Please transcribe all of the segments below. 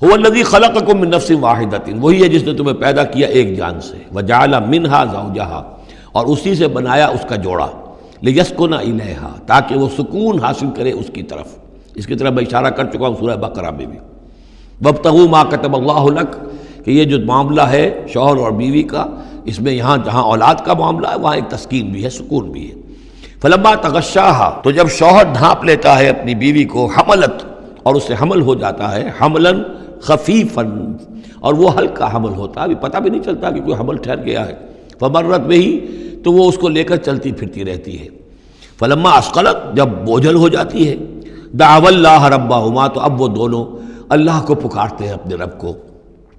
هو الذی خلقکم من نفس واحدۃ، وہی ہے جس نے تمہیں پیدا کیا ایک جان سے، وجعل منہا زوجہا، اور اسی سے بنایا اس کا جوڑا، لیسکن الیہا، تاکہ وہ سکون حاصل کرے اس کی طرف۔ اس کی طرف میں اشارہ کر چکا ہوں سورہ بقرہ میں بھی۔ وابتغوا ما کتب اللہ لک، کہ یہ جو معاملہ ہے شوہر اور بیوی کا، اس میں یہاں جہاں اولاد کا معاملہ ہے وہاں ایک تسکین بھی ہے، سکون بھی ہے۔ فلما تغشاہا، تو جب شوہر ڈھانپ لیتا ہے اپنی بیوی کو، حملت، اور اس سے حمل ہو جاتا ہے، حملا خفیفا، اور وہ ہلکا حمل ہوتا ہے، ابھی پتہ بھی نہیں چلتا کہ کوئی حمل ٹھہر گیا ہے، فمرت بہ، تو وہ اس کو لے کر چلتی پھرتی رہتی ہے۔ فلما اثقلت، جب بوجھل ہو جاتی ہے، دعوا اللہ ربہما، تو اب وہ دونوں اللہ کو پکارتے ہیں، اپنے رب کو،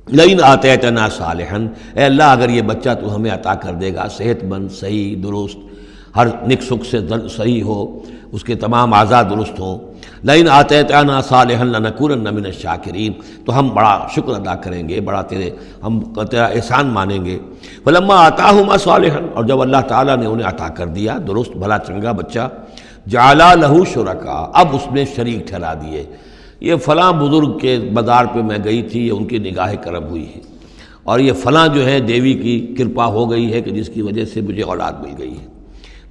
لئن آتیتنا صالحا، اے اللہ اگر یہ بچہ تو ہمیں عطا کر دے گا صحت مند، صحیح، درست، ہر نک سکھ سے صحیح ہو، اس کے تمام اعضاء درست ہوں، لئن آتیتنا صالحا لنکونن من الشاکرین، تو ہم بڑا شکر ادا کریں گے، بڑا ہم تیرا احسان مانیں گے۔ فلما آتاہما صالحا، اور جب اللہ تعالیٰ نے انہیں عطا کر دیا درست بھلا چنگا بچہ، جعلا لہ شرکاء، اب اس میں شریک ٹھہرا دیے، یہ فلاں بزرگ کے مزار پہ میں گئی تھی، یہ ان کی نگاہ کرم ہوئی ہے، اور یہ فلاں جو ہے دیوی کی کرپا ہو گئی ہے کہ جس کی وجہ سے مجھے اولاد مل گئی ہے،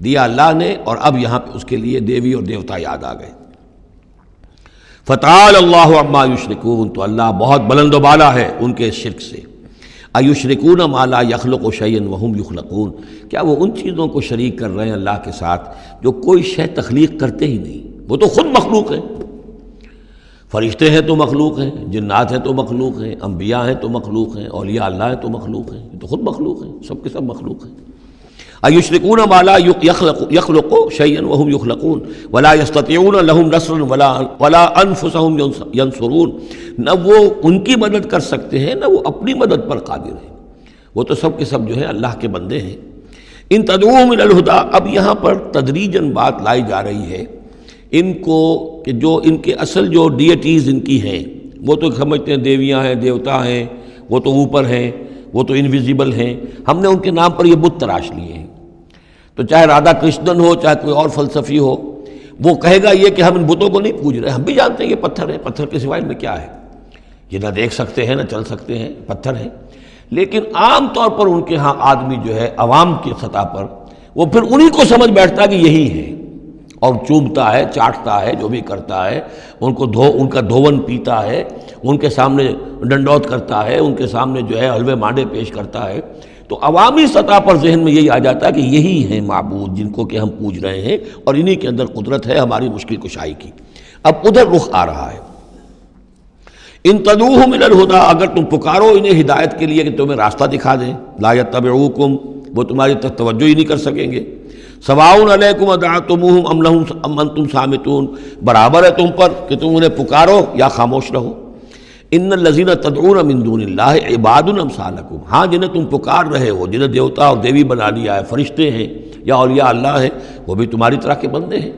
دیا اللہ نے، اور اب یہاں پہ اس کے لیے دیوی اور دیوتا یاد آ گئے۔ فتعالی اللہ عما یشرکون، تو اللہ بہت بلند و بالا ہے ان کے شرک سے۔ ایشرکون ما لا یخلق شیئا وہم یخلقون، کیا وہ ان چیزوں کو شریک کر رہے ہیں اللہ کے ساتھ جو کوئی شے تخلیق کرتے ہی نہیں، وہ تو خود مخلوق ہیں۔ فرشتے ہیں تو مخلوق ہیں، جنات ہیں تو مخلوق ہیں، انبیاء ہیں تو مخلوق ہیں، اولیاء اللہ ہیں تو مخلوق ہیں، یہ تو خود مخلوق ہیں، سب کے سب مخلوق ہیں۔ ایشرکون ما لا یخلق شیئا وہم یخلقون ولا یستطیعون لہم نصرا ولا انفسہم ینصرون، نہ وہ ان کی مدد کر سکتے ہیں نہ وہ اپنی مدد پر قادر ہیں، وہ تو سب کے سب جو ہے اللہ کے بندے ہیں۔ ان تدعوہم الی الہدی، اب یہاں پر تدریجاً بات لائی جا رہی ہے ان کو کہ جو ان کے اصل جو ڈیٹیز ان کی ہیں، وہ تو سمجھتے ہیں دیویاں ہیں، دیوتا ہیں، وہ تو اوپر ہیں، وہ تو انویزیبل ہیں، ہم نے ان کے نام پر یہ بت تراش لیے ہیں۔ تو چاہے رادھا کرشنن ہو، چاہے کوئی اور فلسفی ہو، وہ کہے گا یہ کہ ہم ان بتوں کو نہیں پوج رہے، ہم بھی جانتے ہیں یہ پتھر ہے، پتھر کے سوائے میں کیا ہے، یہ نہ دیکھ سکتے ہیں نہ چل سکتے ہیں، پتھر ہیں۔ لیکن عام طور پر ان کے ہاں آدمی جو ہے عوام کی سطح پر، وہ پھر انہی کو سمجھ بیٹھتا ہے کہ یہی ہے، اور چومتا ہے، چاٹتا ہے، جو بھی کرتا ہے، ان کا دھون پیتا ہے، ان کے سامنے ڈنڈوت کرتا ہے، ان کے سامنے جو ہے حلوے مانڈے پیش کرتا ہے، تو عوامی سطح پر ذہن میں یہی آ جاتا ہے کہ یہی ہیں معبود جن کو کہ ہم پوج رہے ہیں، اور انہی کے اندر قدرت ہے ہماری مشکل کشائی کی۔ اب ادھر رخ آ رہا ہے، ان تدعوہم الی الہدی، اگر تم پکارو انہیں ہدایت کے لیے کہ تمہیں راستہ دکھا دیں، لا یتبعوکم، وہ تمہاری طرف توجہ ہی نہیں کر سکیں گے، سواء علیکم ادعوتموہم ام انتم صامتون، برابر ہے تم پر کہ تم انہیں پکارو یا خاموش رہو۔ ان الذین تدعون من دون اللہ عباد امثالکم، ہاں جنہیں تم پکار رہے ہو، جنہیں دیوتا اور دیوی بنا لیا ہے، فرشتے ہیں یا اولیاء اللہ ہیں، وہ بھی تمہاری طرح کے بندے ہیں،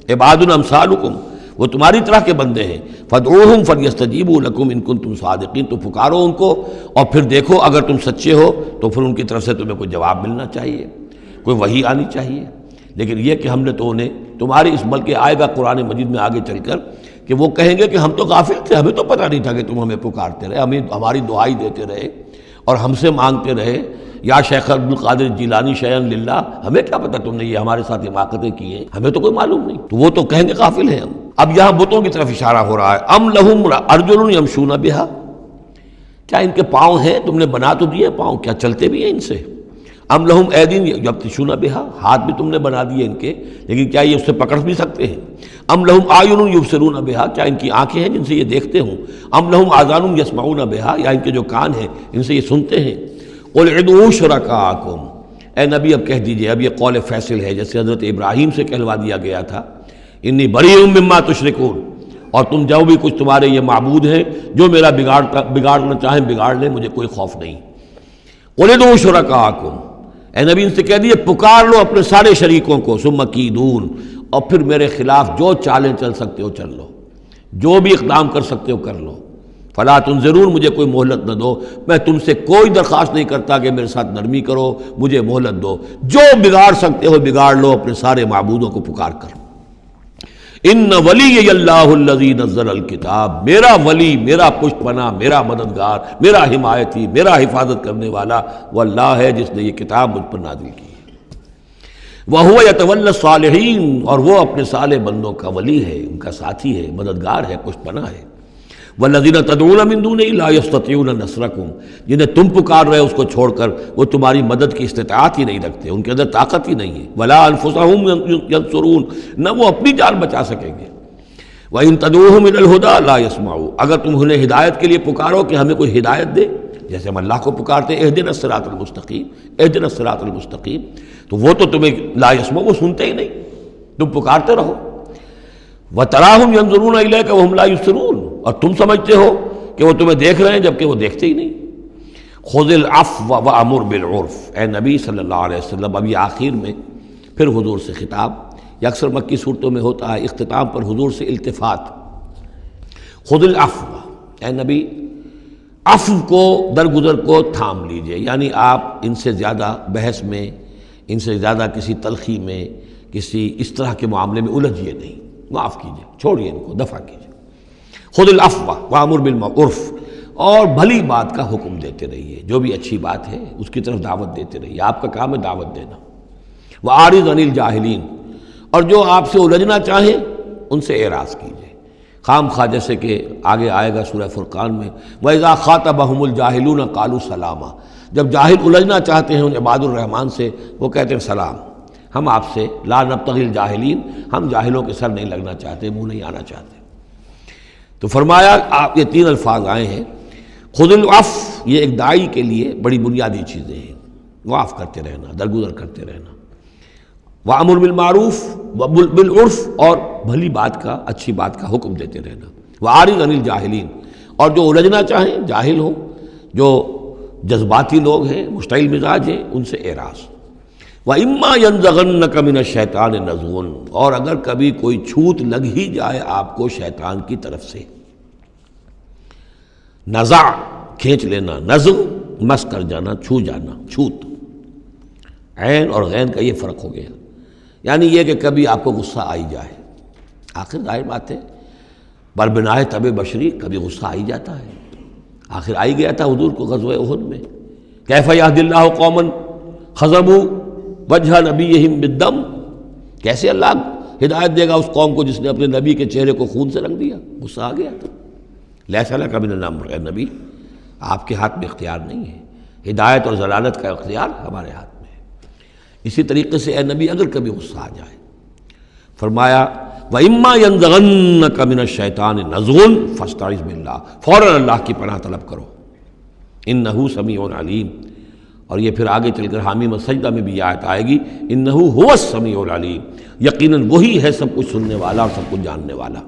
عباد امثالکم، وہ تمہاری طرح کے بندے ہیں، فادعوہم فلیستجیبوا لکم ان کنتم صادقین، تو پکارو ان کو اور پھر دیکھو اگر تم سچے ہو تو پھر ان کی طرف سے تمہیں کوئی جواب ملنا چاہیے، کوئی وحی آنی چاہیے۔ لیکن یہ کہ ہم نے تو انہیں تمہاری اس، بلکہ آئے گا قرآن مجید میں آگے چل کر کہ وہ کہیں گے کہ ہم تو غافل تھے، ہمیں تو پتہ نہیں تھا کہ تم ہمیں پکارتے رہے، ہمیں ہماری دعائی دیتے رہے اور ہم سے مانگتے رہے، یا شیخ عبد القادر جیلانی شیئا للہ، ہمیں کیا پتہ تم نے یہ ہمارے ساتھ حماقتیں کی ہیں، ہمیں تو کوئی معلوم نہیں، تو وہ تو کہیں گے غافل ہیں ہم۔ اب یہاں بتوں کی طرف اشارہ ہو رہا ہے، ام لہم ارجل یمشون بہا، کیا ان کے پاؤں ہیں، تم نے بنا تو دیے پاؤں، کیا چلتے بھی ہیں ان سے؟ ام لہم ایدین یبطشون بہا، ہاتھ بھی تم نے بنا دیے ان کے، لیکن کیا یہ اس سے پکڑ بھی سکتے ہیں؟ ام لہم اعین یبصرون بہا، کیا ان کی آنکھیں ہیں جن سے یہ دیکھتے ہوں؟ ام لہم آذان یسمعون بہا، یا ان کے جو کان ہیں ان سے یہ سنتے ہیں؟ قل ادعوا شرکاءکم، اے نبی اب کہہ دیجئے، اب یہ قول فیصل ہے جیسے حضرت ابراہیم سے کہلوا دیا گیا تھا، انی بریء مما تشرکون، اور تم جو بھی کچھ تمہارے یہ معبود ہیں جو میرا بگاڑنا چاہیں بگاڑ لیں، مجھے کوئی خوف نہیں۔ قل ادعوا شرکاءکم، اے نبی ان سے کہہ دیے پکار لو اپنے سارے شریکوں کو، ثم کیدون، اور پھر میرے خلاف جو چالیں چل سکتے ہو چل لو، جو بھی اقدام کر سکتے ہو کر لو، فلا تنظرون، مجھے کوئی مہلت نہ دو، میں تم سے کوئی درخواست نہیں کرتا کہ میرے ساتھ نرمی کرو، مجھے مہلت دو، جو بگاڑ سکتے ہو بگاڑ لو اپنے سارے معبودوں کو پکار کر۔ ان ولی اللہ الذی نزل الکتاب، میرا ولی، میرا پشت پناہ، میرا مددگار، میرا حمایتی، میرا حفاظت کرنے والا وہ اللہ ہے جس نے یہ کتاب مجھ پر نازل کی ہے۔ وَهُوَ يَتَوَلَّى الصَّالِحِينَ، اور وہ اپنے صالح بندوں کا ولی ہے، ان کا ساتھی ہے، مددگار ہے، پشت پناہ ہے۔ وَالَّذِينَ تَدْعُونَ مِن دُونِهِ لَا يَسْتَطِيعُونَ نَصْرَكُمْ، جنہیں تم پکار رہے ہو اس کو چھوڑ کر وہ تمہاری مدد کی استطاعت ہی نہیں رکھتے، ان کے اندر طاقت ہی نہیں ہے۔ وَلَا أَنفُسَهُمْ يَنصُرُونَ، نہ وہ اپنی جان بچا سکیں گے۔ وَإِن تَدْعُوهُمْ إِلَى الْهُدَىٰ لَا يَسْمَعُوا، اگر تم انہیں ہدایت کے لیے پکارو کہ ہمیں کوئی ہدایت دے، جیسے ہم اللہ کو پکارتے ہیں اہدنا الصراط المستقیم، اہدنا الصراط المستقیم، تو وہ تو تمہیں لا يسمعوا، وہ سنتے ہی نہیں، تم پکارتے رہو۔ وَتَرَاهُمْ يَنظُرُونَ إِلَيْكَ وَهُمْ لَا يُبْصِرُونَ، اور تم سمجھتے ہو کہ وہ تمہیں دیکھ رہے ہیں جبکہ وہ دیکھتے ہی نہیں۔ خُذِ الْعَفْوَ وَأْمُرْ بِالْعُرْفِ، اے نبی صلی اللہ علیہ وسلم، اب یہ آخر میں پھر حضور سے خطاب، یہ اکثر مکی صورتوں میں ہوتا ہے، اختتام پر حضور سے التفات۔ خُذِ الْعَفْوَ، اے نبی عفو کو، درگزر کو تھام لیجئے، یعنی آپ ان سے زیادہ بحث میں، ان سے زیادہ کسی تلخی میں، کسی اس طرح کے معاملے میں الجھیے نہیں، معاف کیجئے، چھوڑیے ان کو، دفع کیجئے۔ خُذِ الْعَفْوَ وَأْمُرْ بِالْعُرْفِ، اور بھلی بات کا حکم دیتے رہیے، جو بھی اچھی بات ہے اس کی طرف دعوت دیتے رہیے، آپ کا کام ہے دعوت دینا۔ وَأَعْرِضْ عَنِ الْجَاهِلِينَ، اور جو آپ سے الجھنا چاہیں ان سے اعراض کیجئے، خام خواہ، جیسے کہ آگے آئے گا سورہ فرقان میں، وَإِذَا خَاطَبَهُمُ الْجَاهِلُونَ قَالُوا سَلَامًا، جب جاہل الجھنا چاہتے ہیں ان عباد الرحمن سے، وہ کہتے ہیں سلام، ہم آپ سے لا نبتغی الجاہلین، ہم جاہلوں کے سر نہیں لگنا چاہتے، منہ نہیں آنا چاہتے۔ تو فرمایا آپ یہ تین الفاظ آئے ہیں، خُذِ الْعَفْوَ، یہ ایک داعی کے لیے بڑی بنیادی چیزیں ہیں، معاف کرتے رہنا، درگزر کرتے رہنا۔ وَأَمُرْ بِالْمَعْرُوفِ بِالْعُرْفِ، اور بھلی بات کا، اچھی بات کا حکم دیتے رہنا۔ وَأَعْرِضْ عَنِ الْجَاهِلِينَ، اور جو الجھنا چاہیں، جاہل ہوں، جو جذباتی لوگ ہیں، مشتعل مزاج ہیں، ان سے اعراض۔ وَإِمَّا يَنزَغَنَّكَ مِنَ الشَّيْطَانِ نَزْغٌ، اور اگر کبھی کوئی چھوت لگ ہی جائے آپ کو شیطان کی طرف سے، نزع کھینچ لینا، نزغ مس کر جانا، چھو جانا، چھوت، عین اور غین کا یہ فرق ہو گیا، یعنی یہ کہ کبھی آپ کو غصہ آئی جائے، آخر ظاہر بات ہے بربنائے طب بشری کبھی غصہ آئی جاتا ہے، آخر آئی گیا تھا حضور کو غزوہ احد میں، کیف یہدی اللہ قوما خضبوا وجہ نبیہم بالدم، کیسے اللہ ہدایت دے گا اس قوم کو جس نے اپنے نبی کے چہرے کو خون سے رنگ دیا، غصہ آ گیا تھا۔ لیس لک من الامر، اے نبی آپ کے ہاتھ میں اختیار نہیں ہے، ہدایت اور ضلالت کا اختیار ہمارے ہاتھ میں ہے۔ اسی طریقے سے اے نبی اگر کبھی غصہ آ جائے، فرمایا وَإِمَّا يَنزَغَنَّكَ مِنَ الشَّيْطَانِ نَزْغٌ فَاسْتَعِذْ بِاللَّهِ، فوراً اللہ کی پناہ طلب کرو، إِنَّهُ سَمِيعٌ عَلِيمٌ۔ اور یہ پھر آگے چل کر حامیم السجدہ میں بھی یہ آیت آئے گی، إِنَّهُ هُوَ السَّمِيعُ الْعَلِيمُ، یقیناً وہی ہے سب کچھ سننے والا اور سب کچھ جاننے والا۔